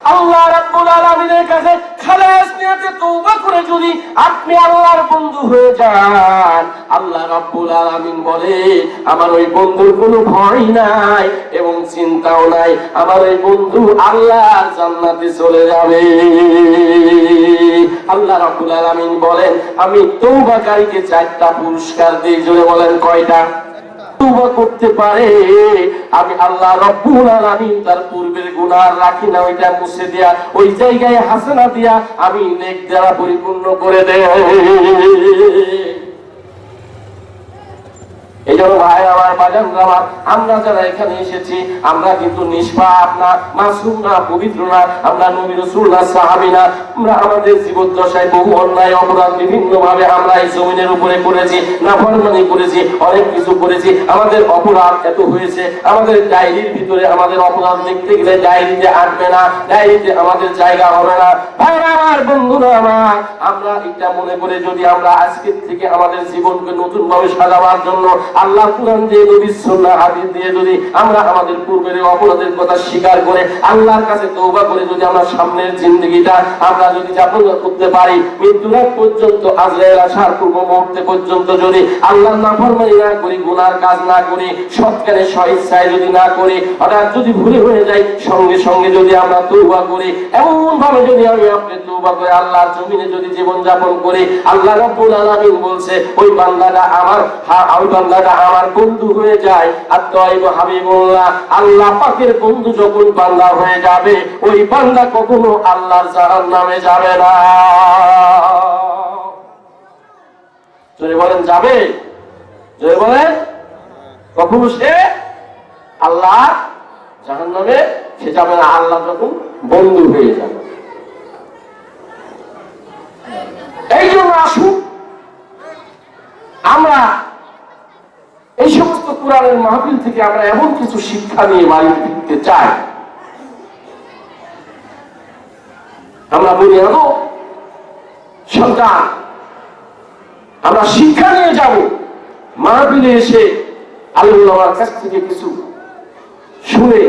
আল্লাহ রাব্বুল আলামিনের কাছে খালেস নিয়তে তওবা করে যদি আপনি আল্লাহর বন্ধু হয়ে যান, আল্লাহ রাব্বুল আলামিন বলে আমার ওই বন্ধুর কোনো ভয় নাই এবং চিন্তাও নাই, আমার ওই বন্ধু আল্লাহর জান্নাতে চলে যাবে। আল্লাহ রাব্বুল আলামিন বলেন আমি তওবাকারীকে 4টা পুরস্কার দিই। জোরে বলেন কয়টা? তওবা করতে পারে আমি আল্লাহ রাব্বুল আলামিন তার পূর্বের গুনাহ রাখি না, ওইটা মুছে দিয়া ওই জায়গায় হাসানা দিয়া আমি নেক দ্বারা পরিপূর্ণ করে দেই। এই জন্য ভাই আমার বাজানরা আমার, আমরা যারা এখানে এসেছি আমরা কিন্তু নিষ্পাপ না, মাসুম না, পবিত্র না, আমরা নবী রাসূল না, সাহাবী না। আমরা আমাদের জীবদ্দশায় বহু অন্যায় অপরাধ বিভিন্ন ভাবে আমরা এই জমিনের উপরে করেছি, নাফরমানি করেছি, অনেক কিছু করেছি। আমাদের অপরাধ এত হয়েছে, আমাদের ডায়েরির ভিতরে আমাদের অপরাধ লিখতে গেলে ডায়েরিতে আটবে না, ডায়েরিতে আমাদের জায়গা হবে না। ভাই আমার, বন্ধুরা আমার, আমরা এটা মনে করে যদি আমরা আজকে থেকে আমাদের জীবনকে নতুন ভাবে সাজাবার জন্য আল্লাহ কুরআন দিয়ে, নবীর সুন্নাহ হাদিস দিয়ে যদি আমরা আমাদের পূর্বের অপরাধের কথা স্বীকার করে আল্লাহর কাছে তওবা করে যদি আমরা সামনের জিন্দেগিটা আমরা যদি যাপন করতে পারি, মৃত্যুর আগ পর্যন্ত, আজরাইল আসার পূর্ব মুহূর্তে পর্যন্ত যদি আল্লাহর নাফরমানি না করি, গুনার কাজ না করি, সৎকারে স্বেচ্ছায় যদি না করি, হঠাৎ যদি ভুলে হয়ে যায় সঙ্গে সঙ্গে যদি আমরা তওবা করি, এমন ভাবে যদি আমি আপনি তওবা করে আল্লাহর জমিনে যদি জীবন যাপন করি, আল্লাহ রাব্বুল আলামিন বলছে ওই বান্দাটা আমার, ওই বান্দাটা আমার বন্ধু হয়ে যায়। আর তাইব হাবিবুল্লাহ, আল্লাহ পাকের বন্ধু যখন বান্দা হয়ে যাবে, ওই বান্দা কখনো আল্লাহর জাহান্নামে যাবে না। যদি বলেন যাবে, যদি বলেন কখনো সে আল্লাহ জাহান্নামে সে যাবে না, আল্লাহ যখন বন্ধু হয়ে যাবে। এই জন্য আসুন আমরা এই সমস্ত কোরআনের মাহফিল থেকে আমরা এমন কিছু শিক্ষা নিয়ে বাড়ি ফিরতে চাই। আমরা বলি সন্তান, আমরা শিক্ষা নিয়ে যাব, মাহফিলে এসে আল্লাহর কাছ থেকে কিছু শুনে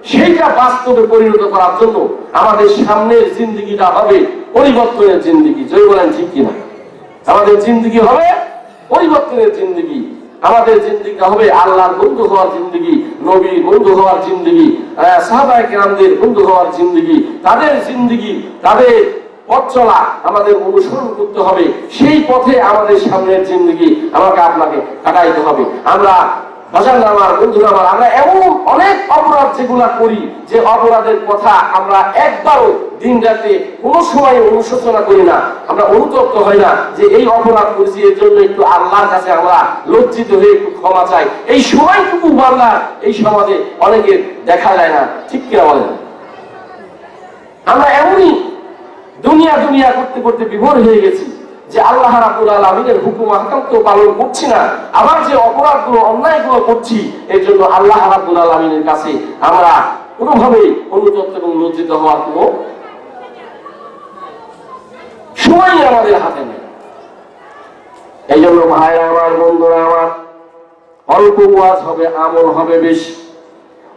সেইটা বাস্তবে পরিণত করার জন্য আমাদের সামনের জিন্দেগিটা হবে পরিবর্তনের জিন্দেগি। যদি বলেন ঠিক কিনা? আমাদের জিন্দেগি হবে পরিবর্তনের জিন্দেগি, আমাদের জিন্দেগি হবে আল্লাহর বন্ধু হওয়ার জিন্দেগি, নবীর বন্ধু হওয়ার জিন্দেগি, সাহাবায়ে কেরামদের বন্ধু হওয়ার জিন্দেগি। তাদের জিন্দেগি, তাদের পথ চলা আমাদের অনুসরণ করতে হবে। সেই পথে আমাদের সামনের জিন্দেগি আমাকে আপনাকে কাটাইতে হবে। আমরা বাজানরা আমার, বন্ধুরা আমার, আমরা এমন অনেক অপরাধ যেগুলা করি, যে অপরাধের কথা আমরা একবারও দিন রাতে কোনো সময় অনুশোচনা করি না, আমরা অনুতপ্ত হই না যে এই অপরাধ করেছি, এর জন্য একটু আল্লাহর কাছে আমরা লজ্জিত হয়ে একটু ক্ষমা চাই। এই সময়টুকু বাংলা এই সমাজে অনেকের দেখা যায় না, ঠিক কিনা বলেন? আমরা এমনই দুনিয়া দুনিয়া করতে করতে বিভোর হয়ে গেছি যে আল্লাহ রাব্বুল আলামিনের হুকুম আহকাম তো পালন করছি না, আবার যে অপরাধগুলো, অন্যায়গুলো করছি, এর জন্য আল্লাহ রাব্বুল আলামিনের কাছে আমরা কোনোভাবে অনুতপ্ত এবং লজ্জিত হওয়ার কোনো সময় আমাদের হাতে নেই। এই জন্য ভাইরা আমার, বন্ধুরা আমার, অল্প ওয়াজ হবে, আমল হবে বেশি।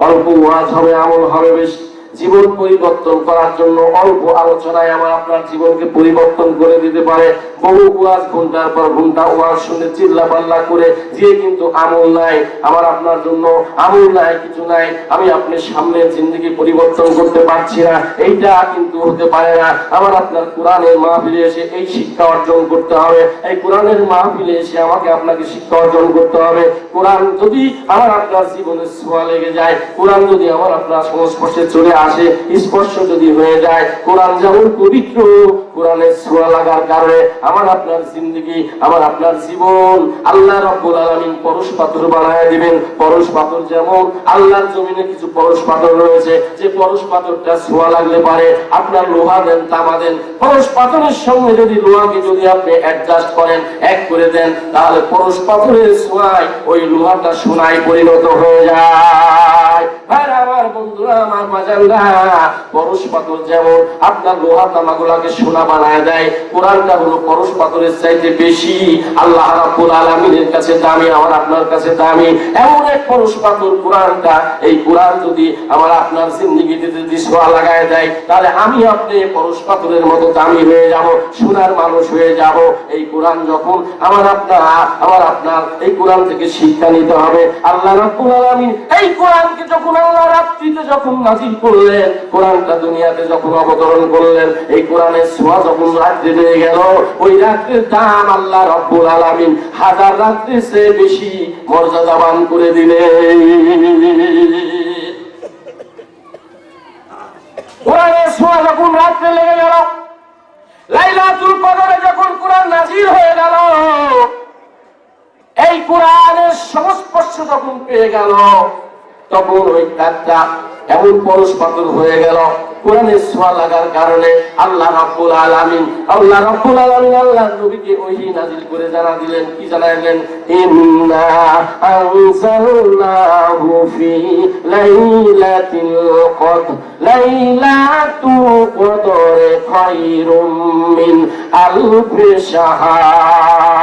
অল্প ওয়াজ হবে, আমল হবে বেশি। জীবন পরিবর্তন করার জন্য অল্প আলোচনায় আমার আপনার জীবনকে পরিবর্তন করে দিতে পারে। বহু ওয়াজ, ঘন্টার পর ঘন্টা ওয়াজ শুনে চিল্লা পাল্লা করে দিয়ে কিন্তু আমল নাই, আমার আপনার জন্য আমল নাই, কিছু নাই, আমি আপনার সামনের জিন্দেগি পরিবর্তন করতে পারছি না, এইটা কিন্তু হতে পারে না। আমার আপনার কোরআনের মাহফিলে এসে এই শিক্ষা অর্জন করতে হবে। এই কোরআনের মাহফিলে এসে আমাকে আপনাকে শিক্ষা অর্জন করতে হবে। কোরআন যদি আমার আপনার জীবনে ছোঁয়া লেগে যায়, কোরআন যদি আমার আপনার সংস্পর্শে চলে আসে, স্পর্শ যদি হয়ে যায়, কোরআন যেমন পবিত্র, কোরআনের ছোঁয়া লাগার কারণে আমার আপনার জিন্দেগি, আমার আপনার জীবন আল্লাহ রাব্বুল আলামিন পরশ পাথর বানায় দিবেন। পরশ পাথর যেমন আল্লাহর জমিনে কিছু পরশ পাথর রয়েছে, যে পরশ পাথরটা ছোঁয়া লাগলে পারে আপনার লোহা দেন, তামা দেন, পরশ পাথরের সঙ্গে যদি লোহাকে যদি আপনি অ্যাডজাস্ট করেন, এক করে দেন, তাহলে পরশ পাথরের ছোঁয়ায় ওই লোহাটা সোনায় পরিণত হয়ে যায়। আর আমার বন্ধুরা আমার, বাজানরা বন্ধুরা, পরশ পাথর যেমন আপনার লোহা তামাগুলাকে সোনা বানায় দেয়, কোরআনটা হলো পরশ পাথরের চাইতে বেশি আল্লাহ রাব্বুল আলামিনের কাছে দামি, আমার আপনার কাছে দামি এমন এক পরশ পাথর কোরআনটা। এই কোরআন যদি আমার আপনার জিন্দেগিতে যদি ছোঁয়া লাগায় দেয়, তাহলে আমি আপনি পরশ পাথরের মতো দামি হয়ে যাব, সোনার মানুষ হয়ে যাব। এই কোরআন যখন আমার আপনার এই কোরআন থেকে শিক্ষা নিতে হবে। আল্লাহ রাব্বুল আলামিন এই কোরআনকে যখন আল্লাহ রাত্রিতে যখন নাযিল করলেন, কোরআনটা দুনিয়াতে যখন অবতরণ করলেন, এই কোরআনের ছোঁয়া যখন রাত্রে হয়ে গেল, ওই রাত্রির দাম আল্লাহ রাব্বুল আলামিন 1000 রাত্রির চেয়ে বেশি মর্যাদাবান করে দিলেন। কোরআনের ছোঁয়া যখন রাত্রে লেগে গেল, লাইলাতুল কদরে যখন কোরআন নাযিল হয়ে গেল, এই কোরআনের সংস্পর্শ যখন পেয়ে গেল, তখন ওই কাজটা এমন পরশ পাথর হয়ে গেল কোরআনের ছোঁয়া লাগার কারণে। আল্লাহ রাব্বুল আলামিন আল্লাহ নবীকে ওহী নাযিল করে জানা দিলেন, কি জানালেন? ইন্না আনজালনাহু ফি লাইলাতিল কদর, লাইলাতুল কদরে খায়রুম মিন আলফি শাহর।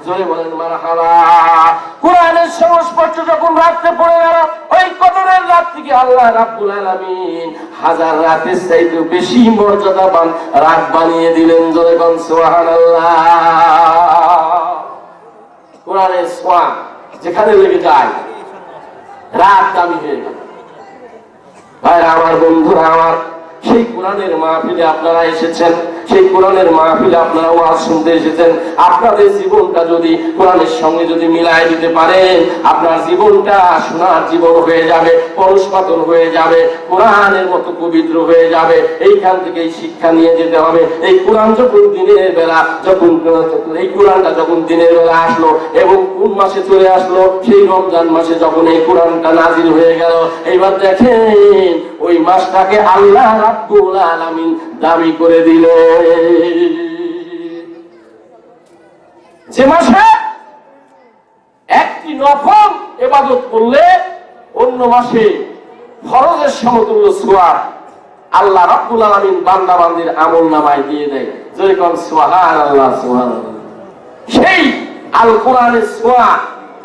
জোরে বলেন মারহাবা। কোরআনের সংস্পর্শ যখন রাত্রে পড়ে গেল, ওই কদরের রাত থেকে আল্লাহ রাব্বুল আলামিন 1000 রাতের চাইতে বেশি মর্যাদাবান রাত বানিয়ে দিলেন। জোরে বলেন সুবহানাল্লাহ। কোরআনের ছোঁয়া যেখানে লেগে যায়, রাত দামি হয়ে গেল। ভাইরা আমার, বন্ধুরা আমার, সেই কোরআনের মাহফিলে আপনারা এসেছেন, সেই কোরআনের মাহফিলে আপনারা ওয়াজ শুনতে এসেছেন। আপনাদের জীবনটা যদি কোরআনের সঙ্গে যদি মিলাই দিতে পারেন, আপনার জীবনটা সোনার জীবন হয়ে যাবে, পরশ পাথর হয়ে যাবে, কোরআনের মতো পবিত্র হয়ে যাবে। এইখান থেকে এই শিক্ষা নিয়ে যেতে হবে। এই কোরআন যখন দিনের বেলা, এই কোরআনটা যখন দিনের বেলা আসলো এবং কোন মাসে চলে আসলো? সেই রমজান মাসে যখন এই কোরআনটা নাজিল হয়ে গেল। এইবার দেখেন ওই মাসটাকে আল্লাহ রাব্বুল আলামিন দাবি করে দিল, যে মাসে একটি নফল ইবাদত করলে অন্য মাসে ফরজের সমতুল্য সওয়াব আল্লাহ রাব্বুল আলামিন বান্দা বান্দির আমলনামায় দিয়ে দেয়। জোরে কোন সুবহানাল্লাহ, সুবহানাল্লাহ। সেই আল কোরআনের ছোঁয়া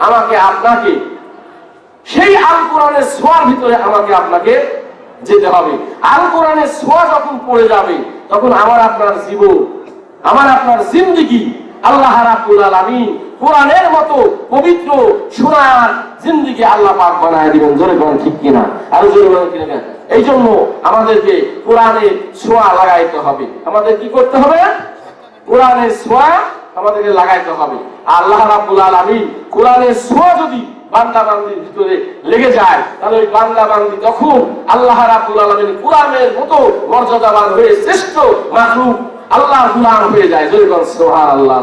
আমাকে আপনাকে, সেই আল কোরআনের ছোঁয়ার ভিতরে আমাকে আপনাকে যেতে হবে। আল কোরআনের ছোঁয়া যখন পড়ে যাবে, তখন আমার আপনার জীবন, আমার আপনার জিন্দেগি আল্লাহ রাব্বুল আলামিন কোরআনের মতো পবিত্র সোনার জিন্দেগি আল্লাহ পাক বানায় দিবেন। জোরে বলেন ঠিক কিনা? আর জোরে বলেন কিনা? এই জন্য আমাদেরকে কোরআনের ছোঁয়া লাগাইতে হবে। আমাদের কি করতে হবে? কোরআনের ছোঁয়া আমাদেরকে লাগাইতে হবে। আল্লাহ রাব্বুল আলামিন কোরআনের ছোঁয়া যদি বান্দা বান্দির ভিতরে লেগে যায়, তাহলে ওই বান্দা বান্দি তখন আল্লাহ রাব্বুল আলামিন কোরআনের মতো মর্যাদাবান হয়ে শ্রেষ্ঠ মাখলুক আল্লাহর গোলাম হয়ে যায়। জোরে বলেন সুবহানাল্লাহ।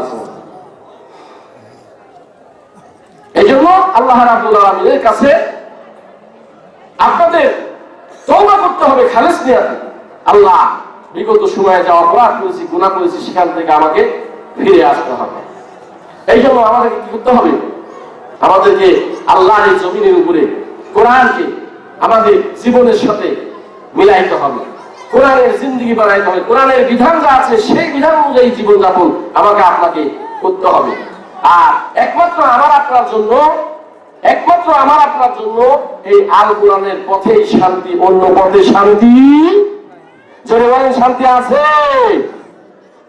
এই জন্য আল্লাহ রাব্বুল আলামিনের কাছে আপনাদের তওবা করতে হবে খালেস নিয়াতে। আল্লাহ, বিগত সময়ে যা অপরাধ করেছি, গুনাহ করেছি, সেখান থেকে আমাকে ফিরে আসতে হবে। এই জন্য আমাদেরকে কি করতে হবে? আমাদেরকে আল্লাহর এই জমিনের উপরে কোরআনকে আমাদের জীবনের সাথে মিলাইতে হবে, কোরআনের জিন্দেগি বানাইতে হবে। কোরআনের বিধান যা আছে সেই বিধান অনুযায়ী জীবনযাপন আমাকে আপনাকে করতে হবে। আর একমাত্র আমার আপনার জন্য এই আল কোরআনের পথেই শান্তি, অন্য পথে শান্তি। জোরে বলেন শান্তি আছে?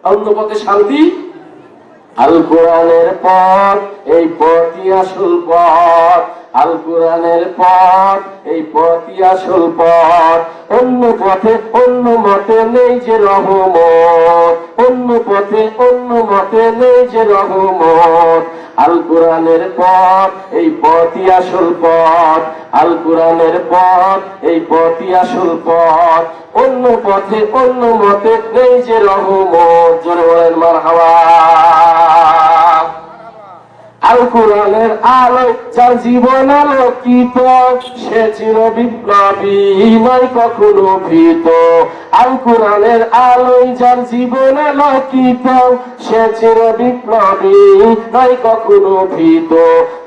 অন্য পথে শান্তি? আল কোরআনের পথ, এই পথই আসল পথ। আল কোরআনের পথ, এই পথই আসল পথ। অন্য পথে অন্য মতে নেই যে রহমত, অন্য পথে অন্য মতে নেই যে রহমত। আল কোরআনের পথ, এই পথই আসল পথ। আল কোরআনের পথ, এই পথই আসল পথ। অন্য পথে অন্য মতে নেই যে রহমত। জোরে বলেন মারহাবা। আল কোরআনের আলো যার জীবন আলোকিত, সে চির বিপ্লবী নয় কখনো ভীত। আল কোরআনের আলোয় যার জীবন আলোকিত, সে চির বিপ্লবী নয় কখনো ভীত।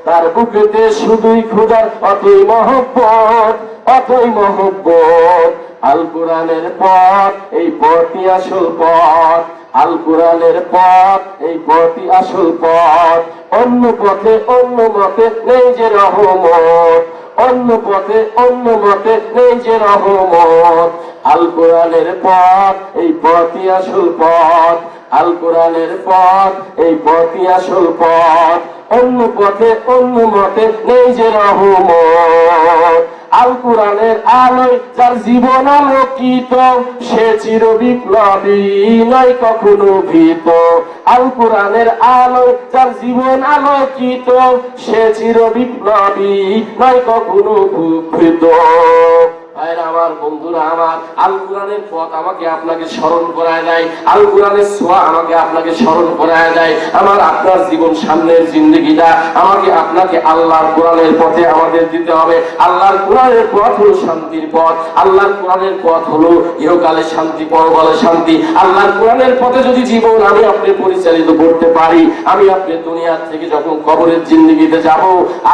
তার বুকেতে শুধুই খোদার অতই মহব্বত, অতই মহব্বত। আল কোরআনের পথ, এই পথই আসল পথ। আল কোরআনের পথ, এই পথই আসল পথ। অন্য পথে অন্য মতে নেই যে রহমত, অন্য পথে অন্য মতে নেই যে রহমত। আল কোরআনের পথ, এই পথই আসল পথ। আল কোরআনের পথ, এই পথই আসল পথ। অন্য পথে অন্য মতে নেই যে রহমত। আল কোরআনের আলোয় যার জীবন আলোকিত, সে চির বিপ্লবী নয় কখনো ভীত। আল কোরআনের আলোয় যার জীবন আলোকিত, সে চির বিপ্লবী নয় কখনো ভীত। আমার বন্ধুরা আমার, আল কোরআনের পথ আমাকে আপনাকে স্মরণ করায় দেয়, আল কোরআনের ছোঁয়া আমাকে আপনাকে স্মরণ করায় দেয়। আমার আপনার জীবন সামনের জিন্দগিটা আমাকে আপনাকে আল্লাহর কোরআনের পথে আমাদের দিতে হবে। আল্লাহর কোরআনের পথ হলো শান্তির পথ, আল্লাহর কোরআনের পথ হলো ইহকালে শান্তি, পরকালে শান্তি। আল্লাহর কোরআনের পথে যদি জীবন আমি আপনি পরিচালিত করতে পারি, আমি আপনি দুনিয়ার থেকে যখন কবরের জিন্দগিতে যাব,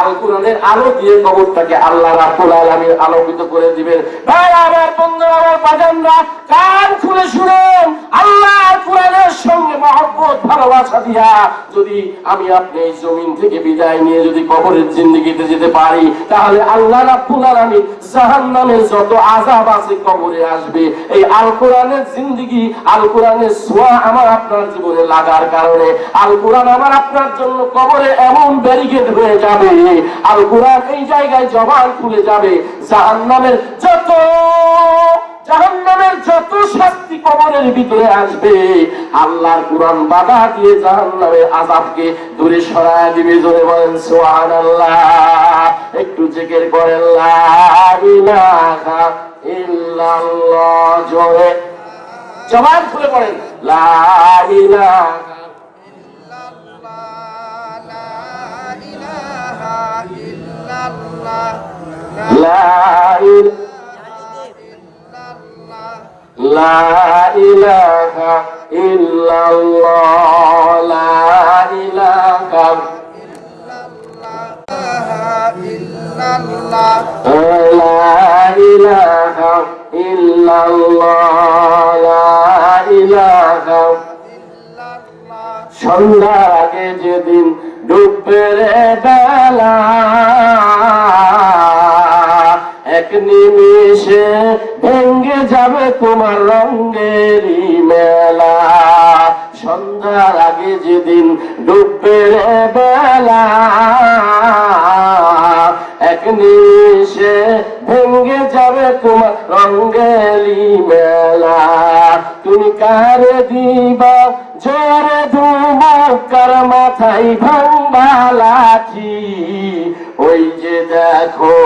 আল কোরআনের আলো দিয়ে কবরটাকে আল্লাহ রাব্বুল আলামিন আলোকিত করে দিবেন। ভাই আমার, বন্ধুরা আমার, বাজানরা, কান খুলে শুনুন, আল্লাহর কোরআনের সঙ্গে মহব্বত ভালোবাসা দিয়া যদি আমি আপনি এই জমিন থেকে বিদায় নিয়ে যদি কবরের জিন্দগিতে যেতে পারি, তাহলে আল্লাহ রাব্বুল আলামিন জাহান্নামের যত আযাব আছে কবরে আসবে, এই আল কোরআনের জিন্দগি, আল কোরআনের ছোঁয়া আমার আপনার জীবনে লাগার কারণে আল কোরআন আমার আপনার জন্য কবরে এমন ব্যারিকেড হয়ে যাবে, আল কোরআন এই জায়গায় জবান খুলে যাবে। জাহান্নামের যত শাস্তি কবরের ভিতরে আসবে, আল্লাহর কোরআন বাধা দিয়ে জাহান্নামের আযাবকে দূরে সরায় দিবে। জোরে বলেন সুবহানাল্লাহ। একটু জিকির করেন লা ইলাহা ইল্লাল্লাহ। জোরে জবান খুলে পড়েন লা ইলাহা ইল্লাল্লাহ, লা ইলাহা ইল্লাল্লাহ, লা ইলাহা ইল্লাল্লাহ, লা ইলাহা ইল্লাল্লাহ, লা ইলাহা। সন্ধ্যার আগে যেদিন ডুববে রে বেলা, এক নিমিষে ভেঙ্গে যাবে তোমার রঙেরই মেলা। সন্ধ্যার আগে যেদিন ডুববে রে বেলা, এক নিমিষে ভেঙ্গে যাবে তোমার রঙেরই মেলা। তুমি কারে দিবা জোরে ধুমুক, কার মাথায় ভাঙবা লাঠি, ওই যে দেখো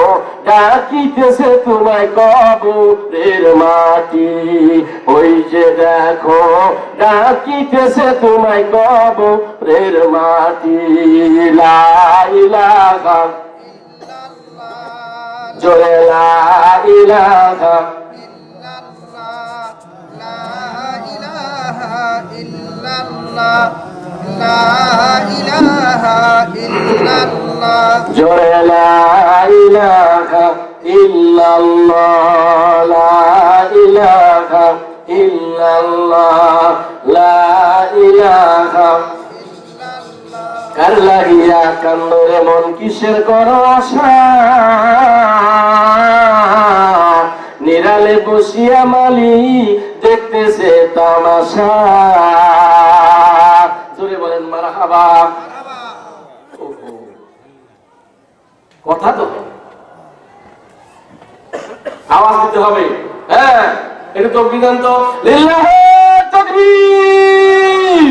ডাকিতেছে তোমায় কবরের মাটি, ওই যে দেখো ডাকিতেছে তোমায় কবরের মাটি। লা ইলাহা জোরে লা ইলাহা জোরে লা ইলাহা ইল্লাল্লাহ, লা ইলাহা ইল্লাল্লাহ, লা ইলাহা। কার লাগিয়া কান্দরে মন কিসের করো আশা, নিরালে বসিয়া মালি দেখতেছে তামাশা। জোরে বলেন মারহাবা। কথা তো আওয়াজ দিতে হবে। হ্যাঁ, এটা তো বিধান তো লিল্লাহি তাকবীর।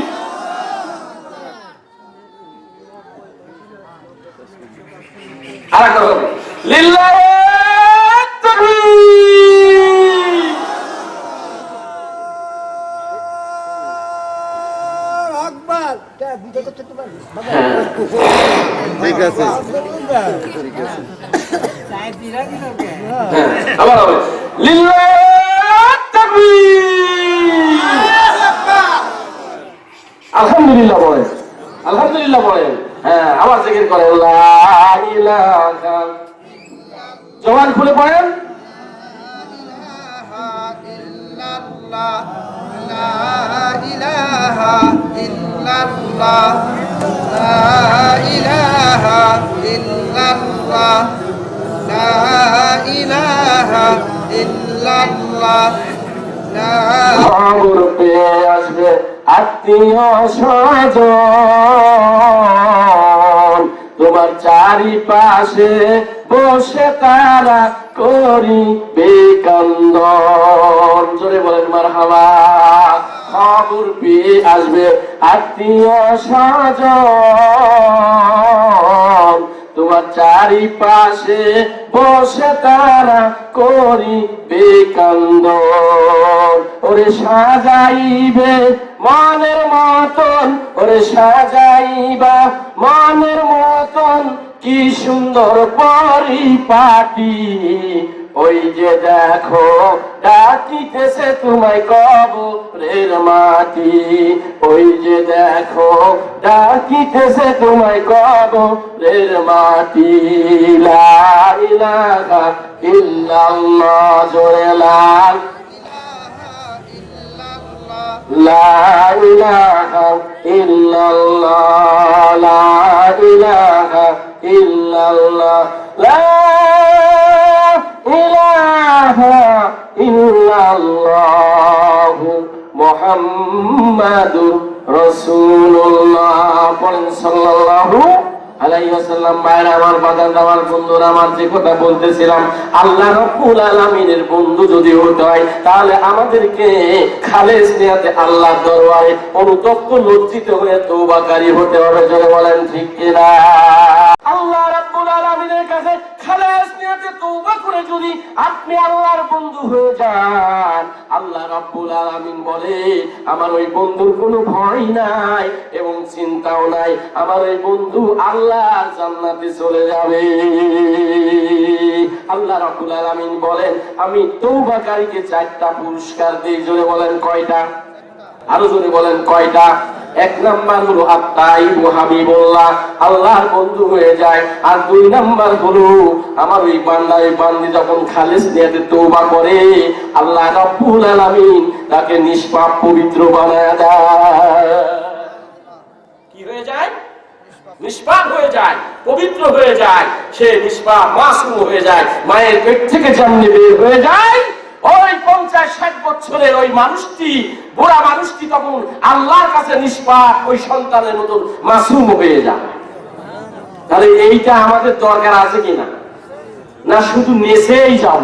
আরেকটা হবে লিল্লাহি তাকবীর। আকবার তা ভিডিও করতে পারবে বাবা? ঠিক আছে ঠিক আছে। আবার হবে লিল্লাহি তাকবীর। আলহামদুলিল্লাহ বলেন, আলহামদুলিল্লাহ বলেন। হ্যাঁ, আবার জিকির করেন লা ইলাহা, জবান খুলে পড়েন খবর পেয়ে আসবে আত্মীয় স্বজন, তোমার চারিপাশে বসে তারা করিবে কান্দন। জোরে বলেন মারহাবা। খবর পেয়ে আসবে আত্মীয় স্বজন, তোমার চারিপাশে বসে তারা করিবে কান্দন। ওরে সাজাইবে মনের মতন, ওরে সাজাইবা মনের মতন, কি সুন্দর পরিপাটি। ওই যে দেখো ডাকিতেছে তোমায় কবরের মাটি, ওই যে দেখো ডাকিতেছে তোমায় কবরের মাটি। লা ইলাহা ইল্লাল্লাহ, জোরে লা ইলাহা ইল্লাল্লাহ, লা ইলাহা ইল্লাল্লাহ, লা ইলাহা ইল্লাল্লাহ মুহাম্মাদুর রাসূলুল্লাহ। পড়েন সাল্লাল্লাহু আলাইহি ওয়াসাল্লাম। ভাইরা আমার, বাজার আমার বন্ধুরা আমার, যে কথা বলতেছিলাম, আল্লাহ রাব্বুল আলামিনের বন্ধু যদি হতে হয় তাহলে আমাদেরকে খালেস নিয়াতে আল্লাহর দরবারে অনুতপ্ত লজ্জিত হয়ে তওবাকারী হতে হবে। জোরে বলেন ঠিক কিনা? আল্লাহ রাব্বুল আলামিনের কাছে খালেস নিয়াতে তওবা করে যদি আপনি আল্লাহর বন্ধু হয়ে যান, আল্লাহ রাব্বুল আলামিন বলে আমার ওই বন্ধুর কোনো ভয় নাই এবং চিন্তাও নাই, আমার ওই বন্ধু আল্লাহর জান্নাতে চলে যাবে। আল্লাহ রাব্বুল আলামিন বলেন আমি তওবাকারীকে 4টা পুরস্কার দিই। জোরে বলেন কয়টা? আরো জোরে বলেন কয়টা? 1 নাম্বার হলো আত-তাইবু হাবিবুল্লাহ, আল্লাহর বন্ধু হয়ে যায়। আর 2 নাম্বার হলো আমার ওই বান্দা, ওই বান্দি যখন খালেস নিয়তে তওবা করে আল্লাহ রাব্বুল আলামিন তাকে নিষ্পাপ পবিত্র বানায় দেয়। কি হয়ে যায়? নিষ্পাপ হয়ে যায়, পবিত্র হয়ে যায়। সে নিষ্পাপ মাসুম হয়ে যায়, মায়ের পেট থেকে যেমনি বের হয়ে যায়। ওই 50-60 বছরের ওই মানুষটি, বুড়া মানুষটি তখন আল্লাহর কাছে নিষ্পাপ ওই সন্তানের মতন মাসুম হয়ে যায়। তাহলে এইটা আমাদের দরকার আছে কিনা? না শুধু নেচেই যাব,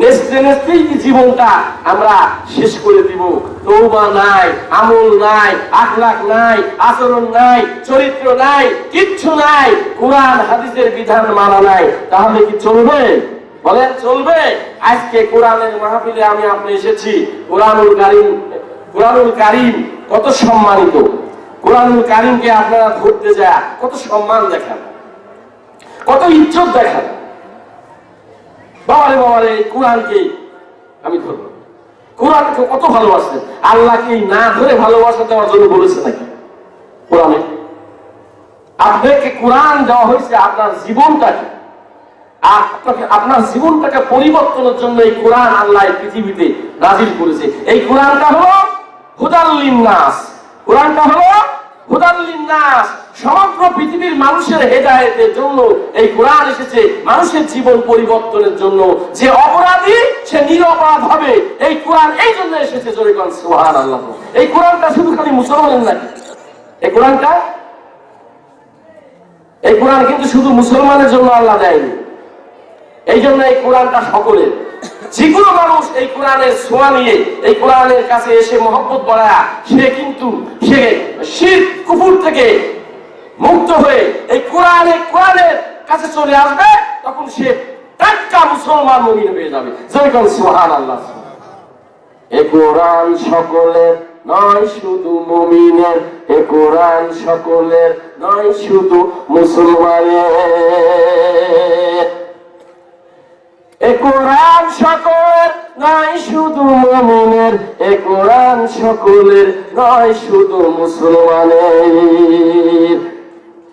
নেচতে নেচতেই কি জীবনটা আমরা শেষ করে দিব? তওবা নাই, আমল নাই, আখলাক নাই, আচরণ নাই, চরিত্র নাই, কিচ্ছু নাই, কোরআন হাদিসের বিধান মানা নাই, তাহলে কি চলবে? বলেন চলবে? আজকে কোরআনের মাহফিলে আমি আপনি এসেছি, কোরআনুল কারীম কত সম্মানিত। কোরআনুল কারীমকে আপনারা ধরতে যায় কত সম্মান দেখান, কত ইজ্জত দেখান। বাবারে বাবারে, কোরআনকে আমি ধরবো, কোরআনকে কত ভালোবাসেন। আল্লাহকে না ধরে ভালোবাসা দেওয়ার জন্য বলেছে নাকি কোরআনে? আপনাকে কোরআন দেওয়া হয়েছে আপনার জীবনটাকে, আপনার জীবনটাকে পরিবর্তনের জন্য এই কোরআন আল্লাহ পৃথিবীতে নাজিল করেছে। এই কোরআনটা হলো হুদাল লিন্নাস, কোরআনটা হলো হুদাল লিন্নাস, সমগ্র পৃথিবীর মানুষের হেদায়েতের জন্য এই কোরআন এসেছে, মানুষের জীবন পরিবর্তনের জন্য। যে অপরাধী সে নিরপরাধ হবে, এই কোরআন এই জন্য এসেছে। জোরে কোরআন সুবহানাল্লাহ। এই কোরআনটা শুধু খালি মুসলমানের নাকি? এই কোরআন কিন্তু শুধু মুসলমানের জন্য আল্লাহ দেয়নি। এই জন্য এই কোরআনটা সকলের, যে কোনো মানুষ এই কোরআনের ছোঁয়া নিয়ে এই কোরআনের কাছে এসে মহব্বত বাড়ায় সে কিন্তু সে শিরক কুফর থেকে মুক্ত হয়ে এই কোরআনের কাছে চলে আসবে, তখন সে টাটকা মুসলমান মুমিন হয়ে যাবে। যেরকম সুবহানাল্লাহ। এই কোরআন সকলের নয় শুধু মুমিনের, এই কোরআন সকলের নয় শুধু মুসলমানের, এই কোরআন সকলের নয় শুধু মুমিনের, এই কোরআন সকলের নয় শুধু মুসলমানের।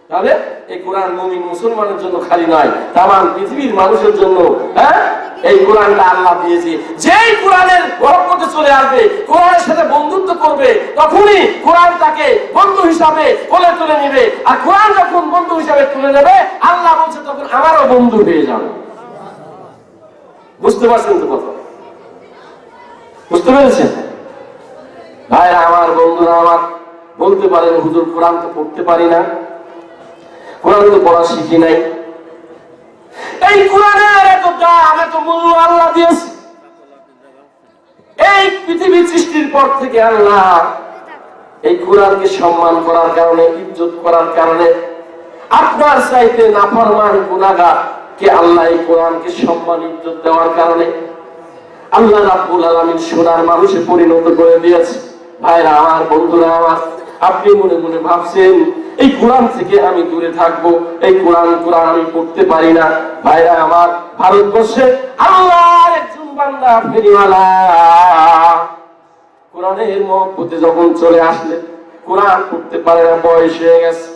তাহলে এই কোরআন মুমিন মুসলমানের জন্য খালি নয়, তামাম পৃথিবীর মানুষের জন্য। হ্যাঁ, এই কোরআনটা আল্লাহ দিয়েছে। যেই কোরআনের বরকতে চলে আসবে, কোরআনের সাথে বন্ধুত্ব করবে, তখনই কোরআন তাকে বন্ধু হিসাবে কোলে তুলে নেবে। আর কোরআন যখন বন্ধু হিসাবে তুলে নেবে, আল্লাহ বলছে তখন আমারও বন্ধু হয়ে যাবে। বুঝতে পারছেন তো কথা? বুঝতে পেরেছেন ভাইরা আমার, বন্ধুরা আমার? বলতে পারেন হুজুর কোরআন তো পড়তে পারি না, কোরআন তো পড়া শিখি নাই। এই কোরআনের এত দাম, এত মূল্য আল্লাহ দিয়েছে। এই পৃথিবী সৃষ্টির পর থেকে আল্লাহ এই কোরআনকে সম্মান করার কারণে, ইজ্জত করার কারণে, আপনার চাইতে নাফরমান গুনাহগার কে আল্লাহ এই কোরআনকে সম্মান ইজ্জত দেওয়ার কারণে আল্লাহ রাব্বুল আলামিন সোনার মানুষে পরিণত করে দিয়েছে। ভাইরা আমার, বন্ধুরা আমার, আপনি মনে মনে ভাবছেন এই কোরআন থেকে আমি দূরে থাকবো, এই কোরআন আমি পড়তে পারি না। ভাইরা আমার, ভারতবর্ষে আল্লাহর একজন বান্দা ফেরিওয়ালা কোরআনের মহব্বতে যখন চলে আসলে কোরআন পড়তে পারে না, বয়স হয়ে গেছে,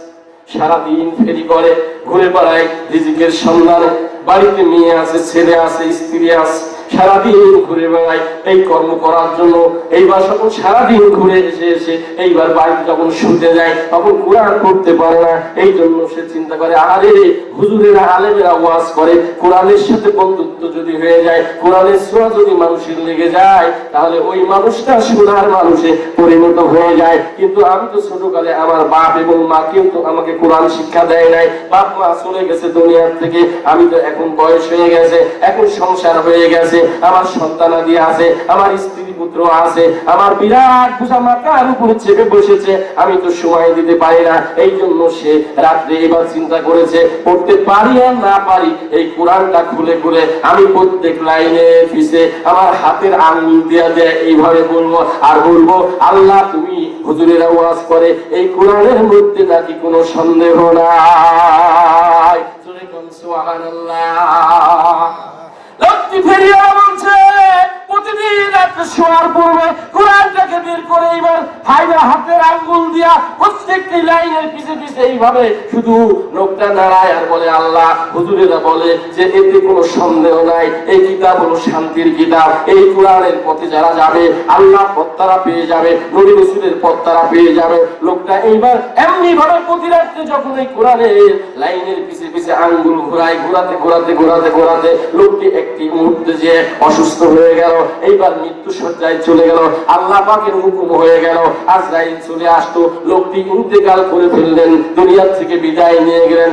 সারাদিন ফেরি করে, ঘুরে বেড়ায় রিজিকের সন্ধানে। বাড়িতে মেয়ে আছে, ছেলে আছে, স্ত্রী আছে, সারাদিন ঘুরে বেড়ায় এই কর্ম করার জন্য। এইবার যখন সারাদিন ঘুরে এসে এইবার বাড়িতে যখন শুতে যায়, তখন কোরআন পড়তে পারে না। এই জন্য সে চিন্তা করে, আরে হুজুরেরা আলেমেরা ওয়াজ করে, কোরআনের সাথে বন্ধুত্ব যদি হয়ে যায়, কোরআনের ছোঁয়া যদি মানুষের লেগে যায়, তাহলে ওই মানুষটা সোনার মানুষে পরিণত হয়ে যায়। কিন্তু আমি তো ছোটকালে আমার বাপ এবং মা কিন্তু আমাকে কোরআন শিক্ষা দেয় নাই। বাপ মা চলে গেছে দুনিয়ার থেকে, আমি তো এখন বয়স হয়ে গেছে, এখন সংসার হয়ে গেছে, আমার সন্তানাদি আছে, আমার স্ত্রী পুত্র আছে, আমার বিরাট বোঝা মাথার উপরে চেপে বসেছে, আমি তো সময় দিতে পারি না। এই জন্য সে রাত্রে এবার চিন্তা করেছে, পড়তে পারি আর না পারি, এই কোরআনটা খুলে খুলে আমি প্রত্যেক লাইনে পিছে আমার হাতের আঙ্গুল দিয়া দেয় এইভাবে বলবো আর বলবো, আল্লাহ তুমি হুজুরেরা ওয়াজ করে এই কোরআনের মধ্যে নাকি কোনো সন্দেহ নাই। সুবহানাল্লাহ। লক্ষ্মী ফেরিয়া বলছে প্রতিদিন রাতে শোয়ার পূর্বে কোরআনটাকে বের করে এবার ভাইরা হাতের আঙ্গুল দিয়া প্রত্যেকটি লাইনের পিছে পিছে এইভাবে শুধু লোকটা নাড়ায় আর বলে, আল্লাহ হুজুরেরা বলে যে এতে কোনো সন্দেহ নাই, এই কিতাব হলো শান্তির কিতাব, এই কোরআনের পথে যারা যাবে আল্লাহ পথ তারা পেয়ে যাবে, নবী রাসূলের পথ তারা পেয়ে যাবে। লোকটা এইবার এমনি ভাবে প্রতি রাতে যখন এই কোরআনের লাইনের পিছে পিছে আঙ্গুল ঘোরায়, ঘোরাতে ঘোরাতে ঘোরাতে ঘোরাতে লোকটি একটি মুহূর্তে যে অসুস্থ হয়ে গেল, এইবার মৃত্যু সজ্জায় চলে গেল। আল্লাহ পাকের হুকুম হয়ে গেল, আজরাইল চলে আসতো, লোকটি ইন্তেকাল করে ফেললেন, দুনিয়া থেকে বিদায় নিয়ে গেলেন।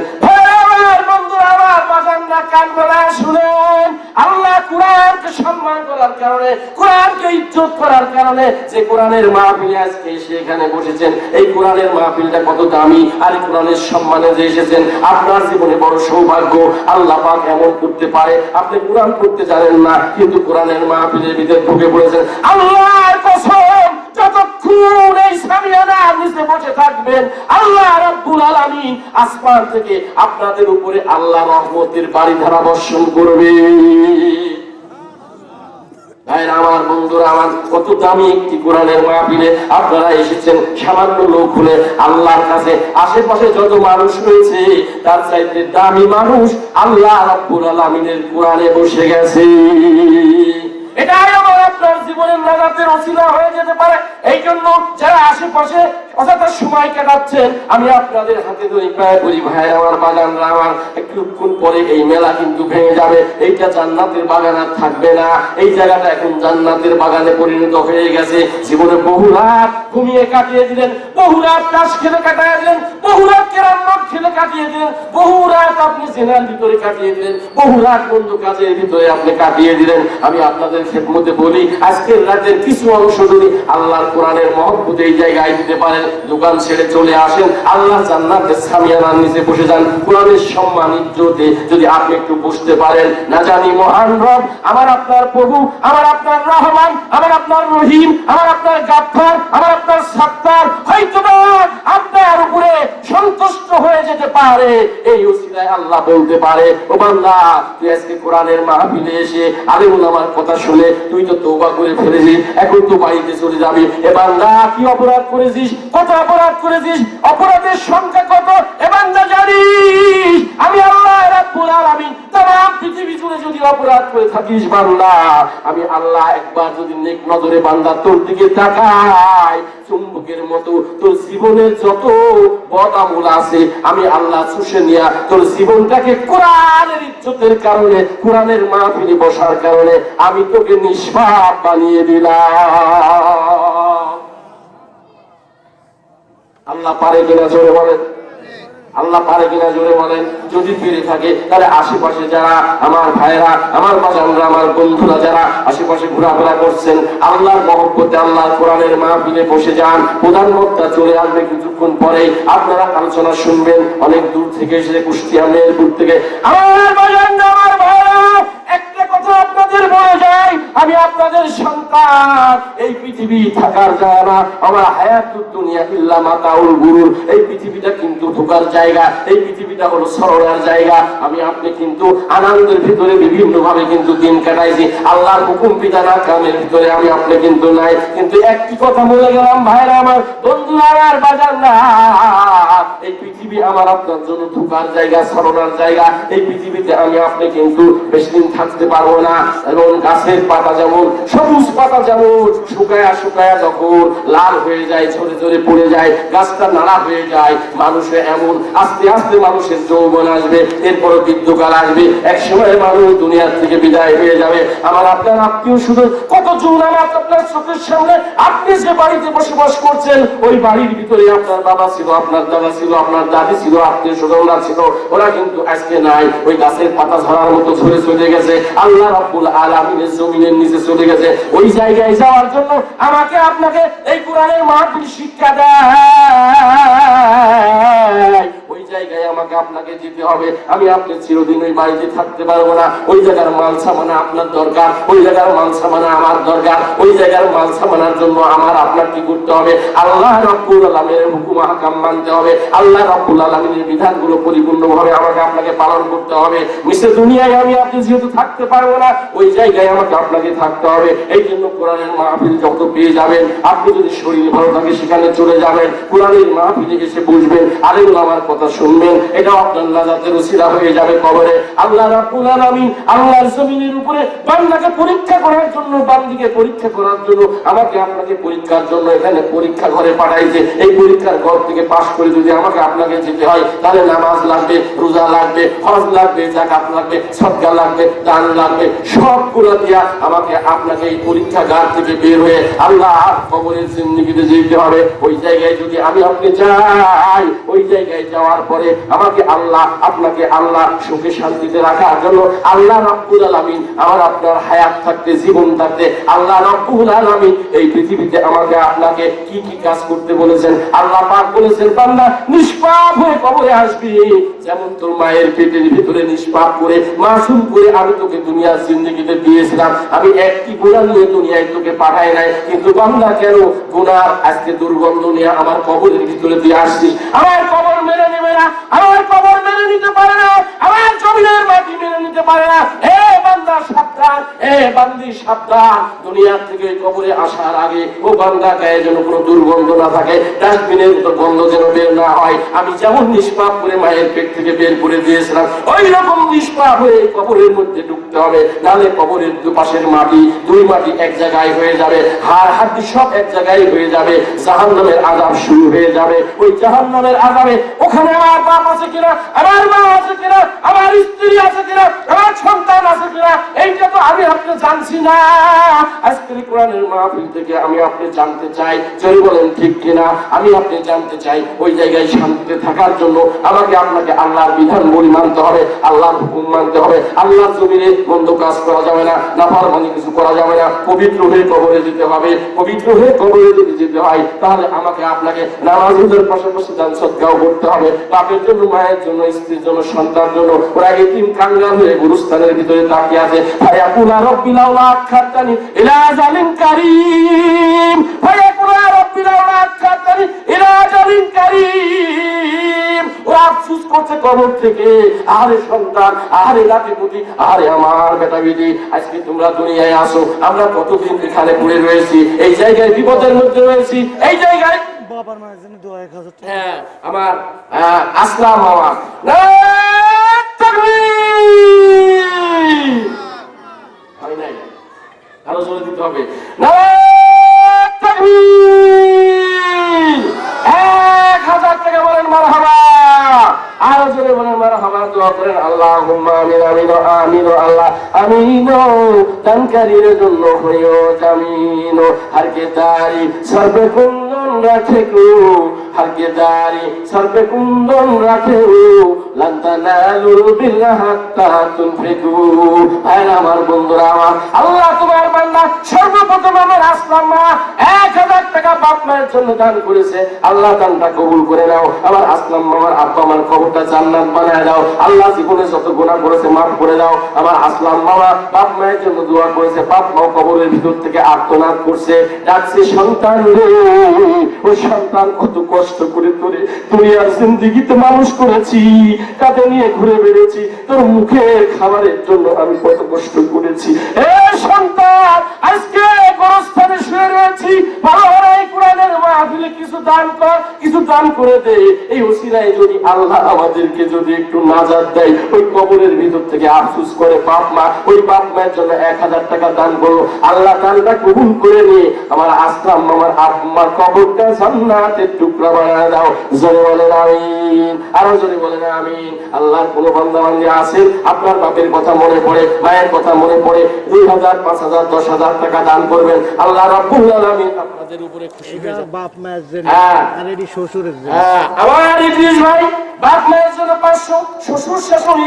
আল্লাহ কোরআনকে সম্মান করার কারণে, কোরআনকে ইজ্জত করার কারণে যে কোরআনের মাহফিলে আজকে এসে এখানে বসেছেন, এই কোরআনের মাহফিলটা কত দামি, আর কোরআনের সম্মানে যে এসেছেন, আপনার জীবনে বড় সৌভাগ্য। আল্লাহ পাক এমন করতে পারে, আপনি কোরআন পড়তে জানেন না কিন্তু কোরআনের মাহফিলের ভিতরে ঢুকে পড়েছেন। আল্লাহর কসম, যতক্ষণ এই সামিয়ানার নিচে বসে থাকবেন, আল্লাহ রাব্বুল আলামিন আসমান থেকে আপনাদের উপরে আল্লাহ রহমতের বারিধারা বর্ষণ করবে। ভাইরা আমার, বন্ধুরা আমার, কত দামি একটি কোরআনের মাহফিলে আপনারা এসেছেন। সামান্য লোক হলে আল্লাহর কাছে আশেপাশে যত মানুষ রয়েছে তার চাইতে দামি মানুষ আল্লাহ রাব্বুল আলামিনের কোরআনে বসে গেছে। এটাই আমার আপনার জীবনের নাজাতের ওসিলা হয়ে যেতে পারে। এই জন্য যারা আশেপাশে অযথা সময় কাটাচ্ছেন, আমি আপনাদের হাতে ধরে প্রায় বলি, ভাই আমার, বাগানরা আমার, একটুক্ষণ পরে এই মেলা কিন্তু ভেঙে যাবে, এইটা জান্নাতের বাগান আর থাকবে না, এই জায়গাটা এখন জান্নাতের বাগানে পরিণত হয়ে গেছে। জীবনে বহু রাত ঘুমিয়ে কাটিয়ে দিলেন, বহু রাত তাস খেলে কাটিয়ে দিলেন, বহু রাত কেরামত খেলে কাটিয়ে দিলেন, বহু রাত আপনি জেনার ভিতরে কাটিয়ে দিলেন, বহু রাত বন্ধ কাজের ভিতরে আপনি কাটিয়ে দিলেন। আমি আপনাদের খেদমতে বলি, আজকের রাতের কিছু অংশ যদি আল্লাহর কোরআনের মহব্বতে এই জায়গায় দিতে পারেন, দোকান ছেড়ে চলে আসেন, আল্লাহ জান্নাতের সামিয়ানার নিচে বসে যান, কোরআনের সম্মান ইজ্জতে যদি আপনি একটু বসতে পারেন, না জানি মহান রব আমার আপনার প্রভু, আমার আপনার রহমান, আমার আপনার রহিম, আমার আপনার গাফফার, আমার আপনার সাত্তার হয়তোবা আপনার উপরে সন্তুষ্ট হয়ে যেতে পারে। এই ওসিলায় আল্লাহ বলতে পারে, ও বান্দা, তুই আজকে কোরআনের মাহফিলে এসে আলেম ওলামার কথা শুনে তুই তো তওবা করে ফেলেছিস, এখন তো বাড়িতে চলে যাবি। এ বান্দা, কি অপরাধ করেছিস? কত অপরাধ করেছিস? অপরাধের সংখ্যা কত? এ বান্দা, জানিস আমি আল্লাহ রাব্বুল আলামিন তাম পৃথিবী জুড়ে যদি অপরাধ করে থাকিস বান্দা, আমি আল্লাহ একবার যদি নেক নজরে বান্দা তোর দিকে তাকাই, চুম্বকের মতো তোর জীবনের যত বদ আমল আছে আমি আল্লাহ চুষে নিয়া তোর জীবনটাকে কোরআনের ইজ্জতের কারণে, কোরআনের মাহফিলে বসার কারণে আমি তোকে নিষ্পাপ বানিয়ে দিলাম। আল্লাহ পারে কিনা জোরে বলেন, আল্লাহ পারে কিনা জোরে বলেন। যদি পেরে থাকে তাহলে আশেপাশে যারা আমার ভাইরা, আমার বাজানরা, আমার বন্ধুরা যারা আশেপাশে ঘোরাফেরা করছেন, আল্লাহর মহব্বতে আল্লাহর কোরআনের মাহফিলে বসে যান। প্রধান বক্তা চলে আসবে কিছুক্ষণ পরে, আপনারা আলোচনা শুনবেন। অনেক দূর থেকে এসে কুষ্টিয়া, মেহেরপুর থেকে আমার বাজানরা, আমার ভাইরা, একটা কথা আপনাদের বলে যাই, আমি আপনাদের সন্তান। এই পৃথিবী থাকার জায়গা, আমার হায়াতুদ দুনিয়া ইল্লা মাতাউল গুরুর। এই পৃথিবীটা কিন্তু ধোকার জায়গা, এই পৃথিবীটা হলো সরলার জায়গা। আমি আপনি কিন্তু আনন্দের ভিতরে বিভিন্ন ভাবে কিন্তু দিন কাটাইছি, আল্লাহর হুকুম বিধান কামের ভিতরে আমি আপনি কিন্তু নাই। কিন্তু একটি কথা বলে গেলাম ভাইরা, আমার বন্ধুরা, আমার বাজার না, এই পৃথিবী আমার আপনার জন্য ধোকার জায়গা, সরলার জায়গা। এই পৃথিবীতে আমি আপনি কিন্তু বেশি দিন থাকতে পারবো না। এবং গাছের পাতা যেমন, সবুজ পাতা যেমন শুকায়া শুকায়া যখন লাল হয়ে যায়, ঝরে ঝরে পড়ে যায়, গাছটা নাড়া হয়ে যায়, মানুষে এমন আস্তে আস্তে মানুষের যৌবন আসবে, এরপরে বৃদ্ধকাল আসবে, এক সময় মানুষ দুনিয়ার থেকে বিদায় হয়ে যাবে। আমার আপনার আত্মীয় শুধু কত জন আমার আপনার চোখের সামনে, আপনি যে বাড়িতে বসবাস করছেন ওই বাড়ির ভিতরে আপনার বাবা ছিল, আপনার দাদা ছিল, আপনার দাদি ছিল, আত্মীয় স্বজনরা ছিল, ওরা কিন্তু আজকে নাই। ওই গাছের পাতা ঝরার মতো ঝরে চলে গেছে, আল্লাহ রাব্বুল আলামিনের জমিনের নিচে চলে গেছে। ওই জায়গায় যাওয়ার জন্য আমাকে আপনাকে এই কোরআনের মাহফিল শিক্ষা দেয়, ওই জায়গায় আমাকে আপনাকে যেতে হবে। আমি আপনি চিরদিন ওই বাড়িতে থাকতে পারবো না। ওই জায়গার মাল সামানা আপনার দরকার, ওই জায়গার মাল সামানা আমার দরকার। ওই জায়গার মাল সামানার জন্য আমার আপনার কি করতে হবে? আল্লাহ রাব্বুল আলামিনের হুকুম আহকাম মানতে হবে, আল্লাহ রাব্বুল আলামিনের বিধানগুলো পরিপূর্ণভাবে আমাকে আপনাকে পালন করতে হবে। মিশে দুনিয়ায় আমি আপনি যেহেতু থাকতে পারবো না, ওই জায়গায় আমাকে আপনাকে থাকতে হবে। এই জন্য কোরআনের মাহফিল যত পেয়ে যাবেন, আপনি যদি শরীর ভালো থাকে সেখানে চলে যাবেন, কোরআনের মাহফিলে এসে বসবেন, আলেম আমার কথা শুনবেন, এটা আপনার নাজাতের ওসিলা হয়ে যাবে কবরে। আল্লাহ রাব্বুল আলামিন আল্লাহর জমিনের উপরে বান্দাকে পরীক্ষা করার জন্য, বান্দিকে পরীক্ষা করার জন্য, আমাকে আপনাকে পরীক্ষার জন্য এখানে পরীক্ষা ঘরে পাঠাইছে। এই পরীক্ষার ঘর থেকে পাশ করে যদি আমাকে আপনাকে যেতে হয়, তাহলে নামাজ লাগবে, রোজা লাগবে, হজ লাগবে, যাকাত লাগবে, সদকা লাগবে, দান লাগবে, সবগুলো দিয়া আমাকে আপনাকে এই পরীক্ষাগার থেকে বের হয়ে আল্লাহ কবরের জিন্দেগিতে যেতে হবে। ওই জায়গায় যদি আমি আপনি যাই, ওই জায়গায় যাওয়ার পরে আমাকে আল্লাহ আপনাকে আল্লাহ সুখে শান্তিতে রাখার জন্য আল্লাহ রাব্বুল আলামিন আমার আপনার হায়াত থাকতে, জীবন থাকতে আল্লাহ রাব্বুল আলামিন এই পৃথিবীতে আমাকে আপনাকে কি কি কাজ করতে বলেছেন। আল্লাহ পাক বলেছেন, বান্দা নিষ্পাপ হয়ে কবরে আসবি, যেমন তোর মায়ের পেটের ভিতরে নিষ্পাপ করে মাসুম করে আমি তোকে দুনিয়ার জিন্দেগিতে দিয়েছিলাম। আমি একটি গুনাহ নিয়ে দুনিয়ায় তোকে পাঠাই নাই, কিন্তু বান্দা কেন গুনাহ আজকে দুর্গন্ধ নিয়ে আমার কবরের ভিতরে দিয়ে আসছিস? আমার কবর মেনে নেবে না, আমার কবর মেনে নিতে পারে না, আমার জমিনের মাটি মেনে নিতে পারে না। হে বান্দা সাবধান, হে বান্দি সাবধান, দুনিয়া থেকে কবরে আসার আগে ও বান্দা গায়ে যেন কোনো দুর্গন্ধ না থাকে, ডাস্টবিনের মতো গন্ধ যেন বের না হয়। আমি যেমন নিষ্পাপ করে মায়ের পেট থেকে বের করে দিয়েছিলাম, ওই রকম নিষ্পাপ হয়ে কবরের মধ্যে ঢুকতে হবে, নাহলে কবরের দুপাশের মাটি, দুই মাটি এক জায়গায় হয়ে যাবে, হাড় হাড্ডি সব এক জায়গায় হয়ে যাবে, জাহান্নামের আযাব শুরু হয়ে যাবে। ওই জাহান্নামের আযাবে ওখানে আমার বাপ আছে কিনা, আমার মা আছে কিনা, আমার স্ত্রী আছে কিনা, আমার সন্তান আছে কিনা, এইটা তো আমি আপনি জানছি না। আজকের কোরআনের মাহফিল থেকে আমি আপনি জানতে চাই, যদি বলেন ঠিক কিনা, আমি আপনি জানতে চাই। ওই জায়গায় শান্তিতে থাকার জন্য আমাকে আপনাকে আল্লাহর বিধান বলি মানতে হবে, আল্লাহর হুকুম মানতে হবে। আল্লাহর জমিনে মন্দ কাজ করা যাবে না, নাফরমানি কিছু করা যাবে না, পবিত্র হয়ে কবরে যেতে হবে। পবিত্র হয়ে কবরে যদি যেতে হয়, তাহলে আমাকে আপনাকে নামাজ রোজার পাশাপাশি দান সদকাও করতে হবে। বাপের জন্য, মায়ের জন্য, স্ত্রীর জন্য, সন্তানের জন্য, ওরা এতিম কাঙ্গাল হয়ে গুরুস্থানের ভিতরে তাকিয়ে আছে। ফায়াকুলা রব্বি লাউলা আখারতানি ইলা আজালিন কারীম, ফায়াকুলা রব্বি লাউলা আখারতানি ইলা আজালিন কারীম। ওরা আফসোস করছে কবর থেকে, আরে সন্তান, আরে নাতিপুতি, আরে আমার বেটা বেটি, আজকে তোমরা দুনিয়ায় আসো, আমরা কতদিন এখানে পড়ে রয়েছি, এই জায়গায় বিপদের মধ্যে রয়েছি, এই জায়গায় বাবার মায়ের জন্য দোয়া 1000 টাকা। হ্যাঁ, আমার আসলাম মামা না তাকবীর। তাকবীর। হয় নাই, আরো জোরে দিতে হবে, নারায়ে তাকবীর। 1000 টাকা বলেন মারহাবা, আরো জোরে বলেন মারহাবা, দোয়া করেন আল্লাহুম্মা আমিন আমিন আমিন। আল্লাহ আমিন, দানকারীর জন্য হইও জামিন। হারকে তারি সর্বে কুন্দন রাখে গো, হারকে তারি সর্বে কুন্দন রাখে গো, লান তানালুল বিররা হাত্তা তুনফিকু। আয় আমার বন্ধুরা আমার, আল্লাহ তোমার বান্দা সর্বপ্রথম আমার আসলাম মা 1000 টাকা বাপ মায়ের জন্য দান করেছে। আল্লাহ দানটা কবুল করে নাও। আমার আসলাম মামার আব্বা আমার কবরটা জান্নাত বানায় দাও। আল্লাহ জীবনে যত গুনাহ করেছে মাফ করে দাও। আমার আসলাম মামা বাপ মায়ের জন্য দোয়া করেছে, বাপ মা কবরের ভিতর থেকে আর্তনাদ করছে, ডাকছে সন্তান রে। ওই সন্তান কত কষ্ট করে তোরে দুনিয়ার জিন্দেগিতে মানুষ করেছি, কাঁধে নিয়ে ঘুরে বেড়েছি, তোর মুখের খাবারের জন্য আমি কত কষ্ট করেছি। এ সন্তান, আজকে গোরস্থানে শুয়ে রয়েছি, ভালো এই কোরআনের মাহফিলে কিছু দান কর, কিছু দান করে দে। এই ওসিলায় যদি আল্লাহ আমাদেরকে যদি একটু নাজাত দেয়, ওই কবরের ভিতর থেকে আফসোস করে বাপ মা, ওই বাপ মায়ের জন্য 1000 টাকা দান করলো, আল্লাহ দানটা কবুল করে নিয়ে আমার আসলাম আমার আম্মার কবরটা জান্নাতের টুকরা বানায় দাও। জোরে বলেন আমিন, আরো জোরে বলেন আমিন। আল্লাহর কোন বান্দা বান্দি আছেন আপনার বাপের কথা মনে পড়ে, মায়ের কথা মনে পড়ে, 2000 5000 10,000 টাকা দান করবেন, আল্লাহ রাব্বুল আলামিন আপনাদের উপরে খুশি হয়ে যাবে। বাপ মায়ের জন্য আর এটি শ্বশুরের জন্য। আমার ইদ্রিস ভাই বাপ মায়ের জন্য 500, শ্বশুর শাশুড়ি